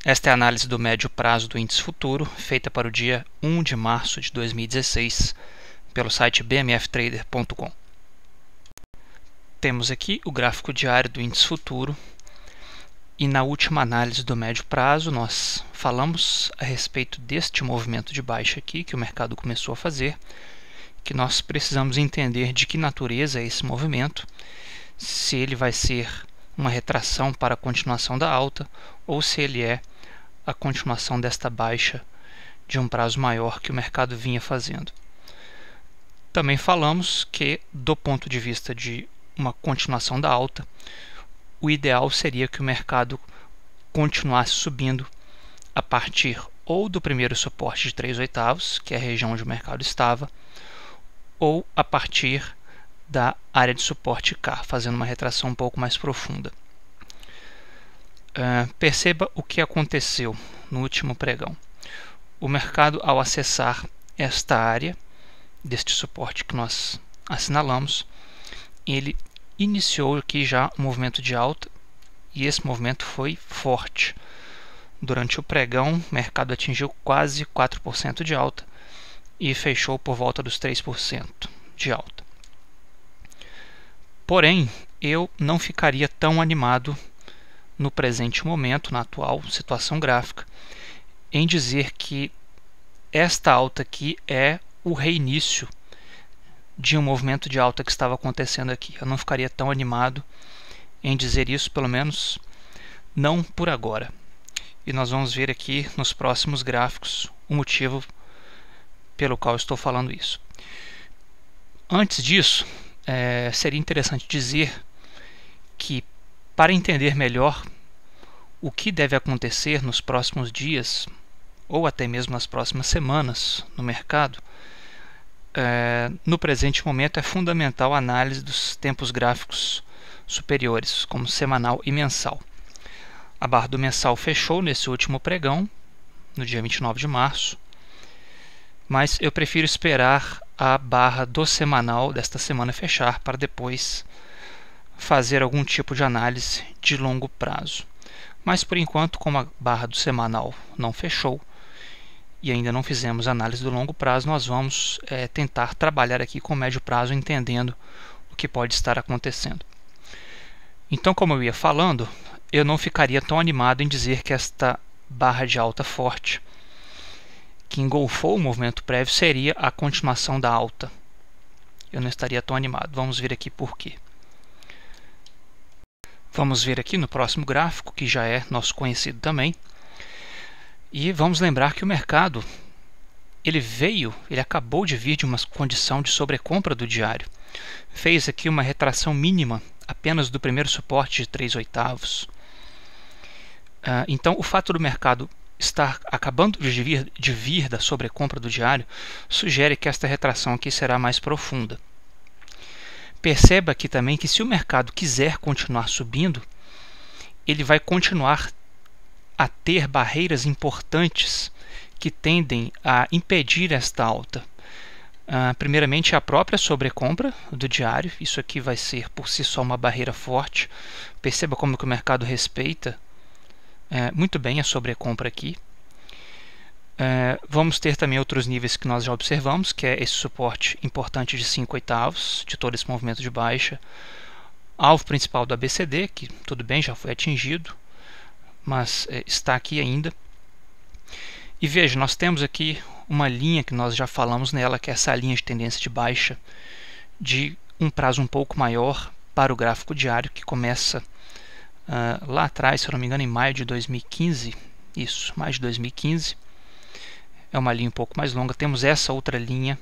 Esta é a análise do médio prazo do índice futuro, feita para o dia 1 de março de 2016, pelo site bmftrader.com. Temos aqui o gráfico diário do índice futuro, e na última análise do médio prazo nós falamos a respeito deste movimento de baixa aqui que o mercado começou a fazer, que nós precisamos entender de que natureza é esse movimento, se ele vai ser uma retração para a continuação da alta ou se ele é a continuação desta baixa de um prazo maior que o mercado vinha fazendo. Também falamos que, do ponto de vista de uma continuação da alta, o ideal seria que o mercado continuasse subindo a partir ou do primeiro suporte de 3/8, que é a região onde o mercado estava, ou a partir da área de suporte K, fazendo uma retração um pouco mais profunda. Perceba o que aconteceu no último pregão. O mercado, ao acessar esta área deste suporte que nós assinalamos, ele iniciou aqui já um movimento de alta, e esse movimento foi forte. Durante o pregão, o mercado atingiu quase 4% de alta e fechou por volta dos 3% de alta. Porém, eu não ficaria tão animado no presente momento, na atual situação gráfica, em dizer que esta alta aqui é o reinício de um movimento de alta que estava acontecendo aqui. Eu não ficaria tão animado em dizer isso, pelo menos não por agora. E nós vamos ver aqui nos próximos gráficos o motivo pelo qual estou falando isso. Antes disso, seria interessante dizer que, para entender melhor o que deve acontecer nos próximos dias, ou até mesmo nas próximas semanas no mercado, no presente momento é fundamental a análise dos tempos gráficos superiores, como semanal e mensal. A barra do mensal fechou nesse último pregão, no dia 29 de março, mas eu prefiro esperar a barra do semanal desta semana fechar para depois fazer algum tipo de análise de longo prazo. Mas por enquanto, como a barra do semanal não fechou e ainda não fizemos análise do longo prazo, nós vamos tentar trabalhar aqui com o médio prazo, entendendo o que pode estar acontecendo. Então, como eu ia falando, eu não ficaria tão animado em dizer que esta barra de alta forte que engolfou o movimento prévio seria a continuação da alta. Eu não estaria tão animado. Vamos ver aqui por quê. Vamos ver aqui no próximo gráfico, que já é nosso conhecido também. E vamos lembrar que o mercado, ele acabou de vir de uma condição de sobrecompra do diário. Fez aqui uma retração mínima apenas do primeiro suporte de 3/8. Então, o fato do mercado estar acabando de vir da sobrecompra do diário sugere que esta retração aqui será mais profunda. Perceba aqui também que, se o mercado quiser continuar subindo, ele vai continuar a ter barreiras importantes que tendem a impedir esta alta. Primeiramente, a própria sobrecompra do diário. Isso aqui vai ser por si só uma barreira forte. Perceba como que o mercado respeita muito bem a sobrecompra aqui. Vamos ter também outros níveis que nós já observamos, que é esse suporte importante de 5/8 de todo esse movimento de baixa. Alvo principal do ABCD, que tudo bem, já foi atingido, mas está aqui ainda. E veja, nós temos aqui uma linha que nós já falamos nela, que é essa linha de tendência de baixa de um prazo um pouco maior para o gráfico diário, que começa lá atrás, se eu não me engano, em maio de 2015. Isso, maio de 2015. É uma linha um pouco mais longa. Temos essa outra linha,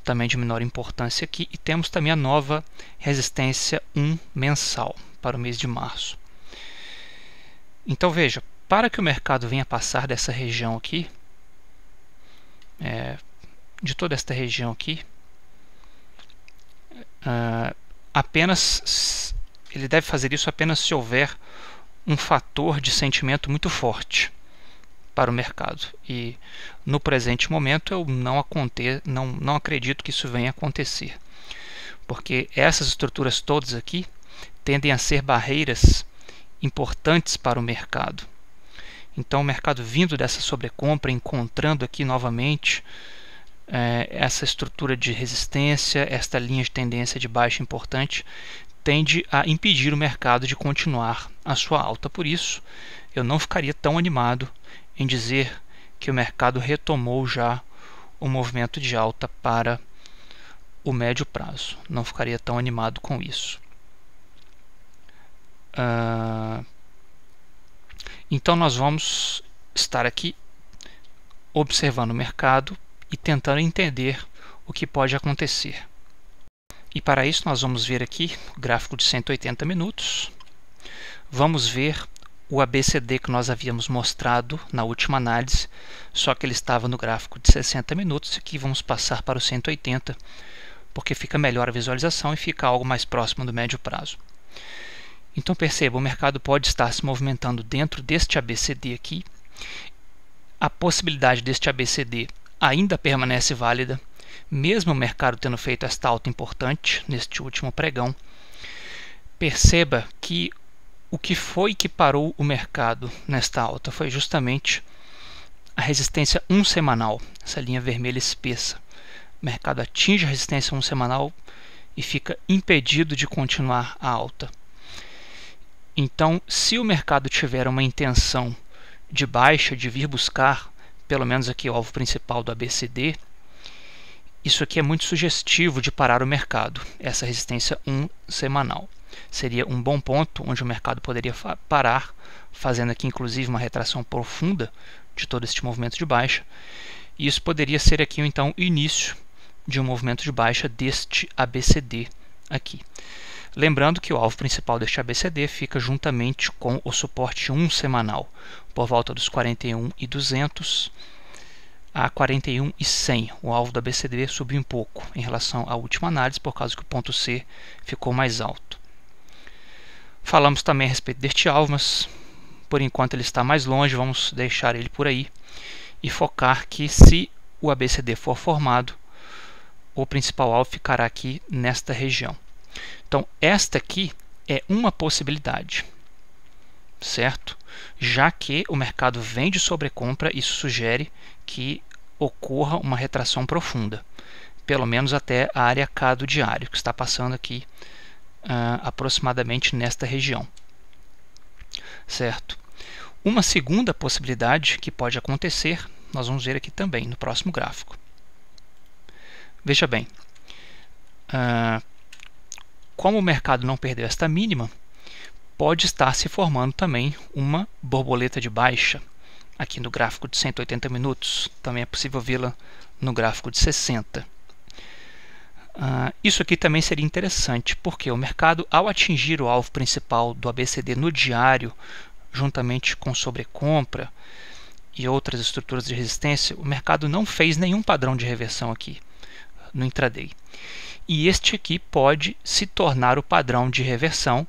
também de menor importância aqui. E temos também a nova resistência 1 mensal para o mês de março. Então veja, para que o mercado venha passar dessa região aqui, de toda esta região aqui, ele deve fazer isso apenas se houver um fator de sentimento muito forte para o mercado. E no presente momento eu não acredito que isso venha a acontecer, porque essas estruturas todas aqui tendem a ser barreiras importantes para o mercado. Então o mercado vindo dessa sobrecompra, encontrando aqui novamente essa estrutura de resistência, esta linha de tendência de baixa importante, tende a impedir o mercado de continuar a sua alta. Por isso, eu não ficaria tão animado em dizer que o mercado retomou já o movimento de alta para o médio prazo. Não ficaria tão animado com isso. Então nós vamos estar aqui observando o mercado e tentando entender o que pode acontecer. E para isso nós vamos ver aqui o gráfico de 180 minutos. Vamos ver o ABCD que nós havíamos mostrado na última análise, só que ele estava no gráfico de 60 minutos. Aqui vamos passar para o 180, porque fica melhor a visualização e fica algo mais próximo do médio prazo. Então perceba, o mercado pode estar se movimentando dentro deste ABCD aqui. A possibilidade deste ABCD ainda permanece válida, mesmo o mercado tendo feito esta alta importante neste último pregão. Perceba que o que foi que parou o mercado nesta alta foi justamente a resistência 1 semanal, essa linha vermelha espessa. O mercado atinge a resistência 1 semanal e fica impedido de continuar a alta. Então, se o mercado tiver uma intenção de baixa, de vir buscar, pelo menos aqui o alvo principal do ABCD, isso aqui é muito sugestivo de parar o mercado, essa resistência 1 semanal. Seria um bom ponto onde o mercado poderia parar, fazendo aqui inclusive uma retração profunda de todo este movimento de baixa. E isso poderia ser aqui então o início de um movimento de baixa deste ABCD aqui. Lembrando que o alvo principal deste ABCD fica juntamente com o suporte 1 semanal, por volta dos 41.200 a 41.100. O alvo do ABCD subiu um pouco em relação à última análise, por causa que o ponto C ficou mais alto. Falamos também a respeito deste alvo, mas por enquanto ele está mais longe, vamos deixar ele por aí e focar que, se o ABCD for formado, o principal alvo ficará aqui nesta região. Então esta aqui é uma possibilidade, certo? Já que o mercado vem de sobrecompra, isso sugere que ocorra uma retração profunda, pelo menos até a área K do diário, que está passando aqui aproximadamente nesta região, certo? Uma segunda possibilidade que pode acontecer, nós vamos ver aqui também no próximo gráfico. Veja bem, como o mercado não perdeu esta mínima, pode estar se formando também uma borboleta de baixa aqui no gráfico de 180 minutos. Também é possível vê-la no gráfico de 60. Isso aqui também seria interessante, porque o mercado, ao atingir o alvo principal do ABCD no diário, juntamente com sobrecompra e outras estruturas de resistência, o mercado não fez nenhum padrão de reversão aqui no intraday. E este aqui pode se tornar o padrão de reversão,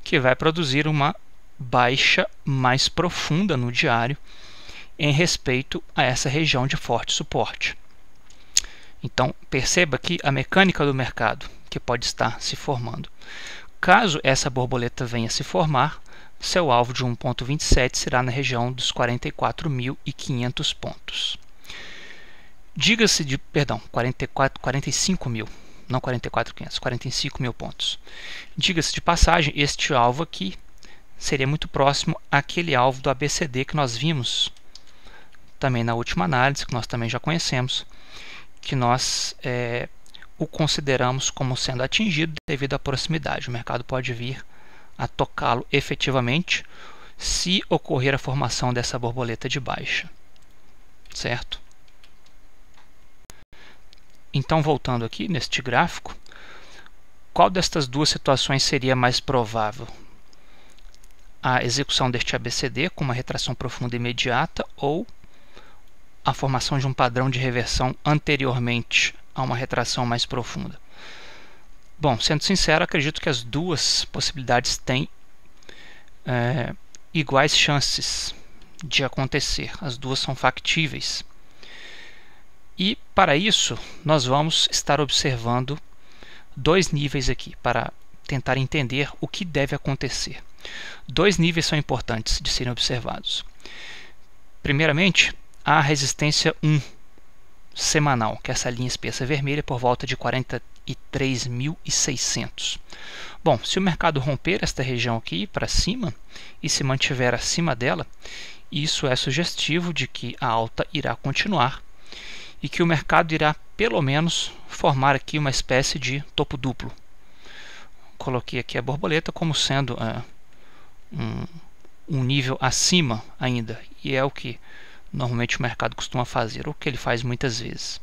que vai produzir uma baixa mais profunda no diário em respeito a essa região de forte suporte. Então perceba aqui a mecânica do mercado que pode estar se formando. Caso essa borboleta venha se formar, seu alvo de 1,27 será na região dos 44.500 pontos. Diga-se de, perdão, 45 mil, não 44.500, 45 mil pontos. Diga-se de passagem, este alvo aqui seria muito próximo àquele alvo do ABCD que nós vimos também na última análise, que nós também já conhecemos, que nós o consideramos como sendo atingido devido à proximidade. O mercado pode vir a tocá-lo efetivamente se ocorrer a formação dessa borboleta de baixa, certo? Então, voltando aqui neste gráfico, qual destas duas situações seria mais provável? A execução deste ABCD com uma retração profunda imediata ou a formação de um padrão de reversão anteriormente a uma retração mais profunda? Bom, sendo sincero, acredito que as duas possibilidades têm iguais chances de acontecer. As duas são factíveis. E para isso, nós vamos estar observando dois níveis aqui para tentar entender o que deve acontecer. Dois níveis são importantes de serem observados. Primeiramente, a resistência 1 semanal, que é essa linha espessa vermelha, por volta de 43.600. Bom, se o mercado romper esta região aqui para cima e se mantiver acima dela, isso é sugestivo de que a alta irá continuar e que o mercado irá pelo menos formar aqui uma espécie de topo duplo. Coloquei aqui a borboleta como sendo um nível acima ainda, e é o que normalmente o mercado costuma fazer, o que ele faz muitas vezes.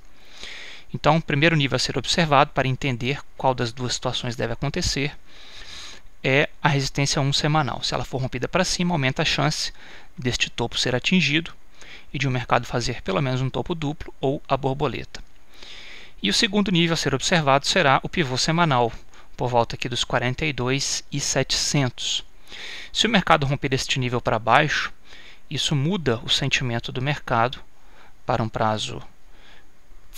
Então, o primeiro nível a ser observado para entender qual das duas situações deve acontecer é a resistência 1 semanal. Se ela for rompida para cima, aumenta a chance deste topo ser atingido e de o mercado fazer pelo menos um topo duplo ou a borboleta. E o segundo nível a ser observado será o pivô semanal, por volta aqui dos 42.700. Se o mercado romper este nível para baixo, isso muda o sentimento do mercado para um prazo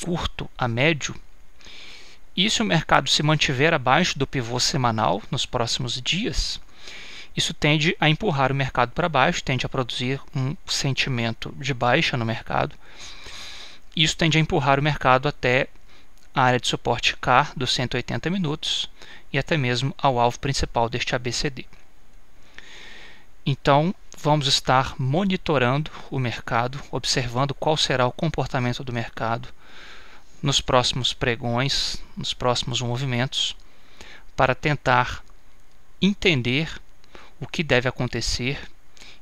curto a médio. E se o mercado se mantiver abaixo do pivô semanal nos próximos dias, isso tende a empurrar o mercado para baixo, tende a produzir um sentimento de baixa no mercado. Isso tende a empurrar o mercado até a área de suporte K dos 180 minutos e até mesmo ao alvo principal deste ABCD. Então, vamos estar monitorando o mercado, observando qual será o comportamento do mercado nos próximos pregões, nos próximos movimentos, para tentar entender o que deve acontecer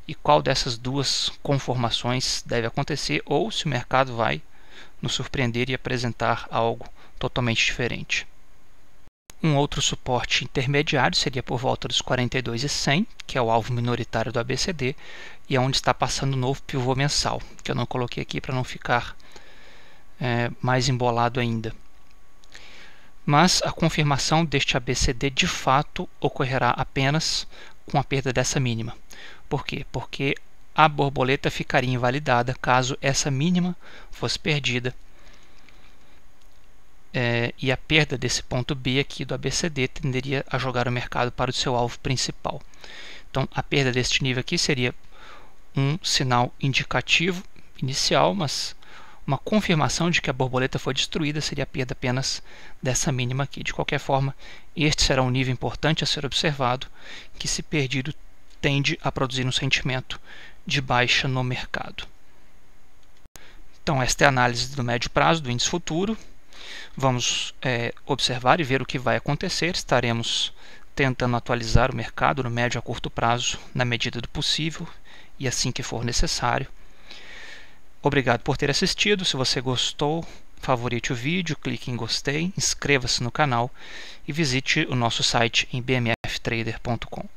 e qual dessas duas conformações deve acontecer, ou se o mercado vai nos surpreender e apresentar algo totalmente diferente. Um outro suporte intermediário seria por volta dos 42.100, que é o alvo minoritário do ABCD, e é onde está passando o novo pivô mensal, que eu não coloquei aqui para não ficar mais embolado ainda. Mas a confirmação deste ABCD de fato ocorrerá apenas com a perda dessa mínima. Por quê? Porque a borboleta ficaria invalidada caso essa mínima fosse perdida. E a perda desse ponto B aqui do ABCD tenderia a jogar o mercado para o seu alvo principal. Então, a perda deste nível aqui seria um sinal indicativo inicial, mas uma confirmação de que a borboleta foi destruída seria a perda apenas dessa mínima aqui. De qualquer forma, este será um nível importante a ser observado, que, se perdido, tende a produzir um sentimento de baixa no mercado. Então, esta é a análise do médio prazo do índice futuro. Vamos observar e ver o que vai acontecer. Estaremos tentando atualizar o mercado no médio a curto prazo, na medida do possível e assim que for necessário. Obrigado por ter assistido. Se você gostou, favorite o vídeo, clique em gostei, inscreva-se no canal e visite o nosso site em bmftrader.com.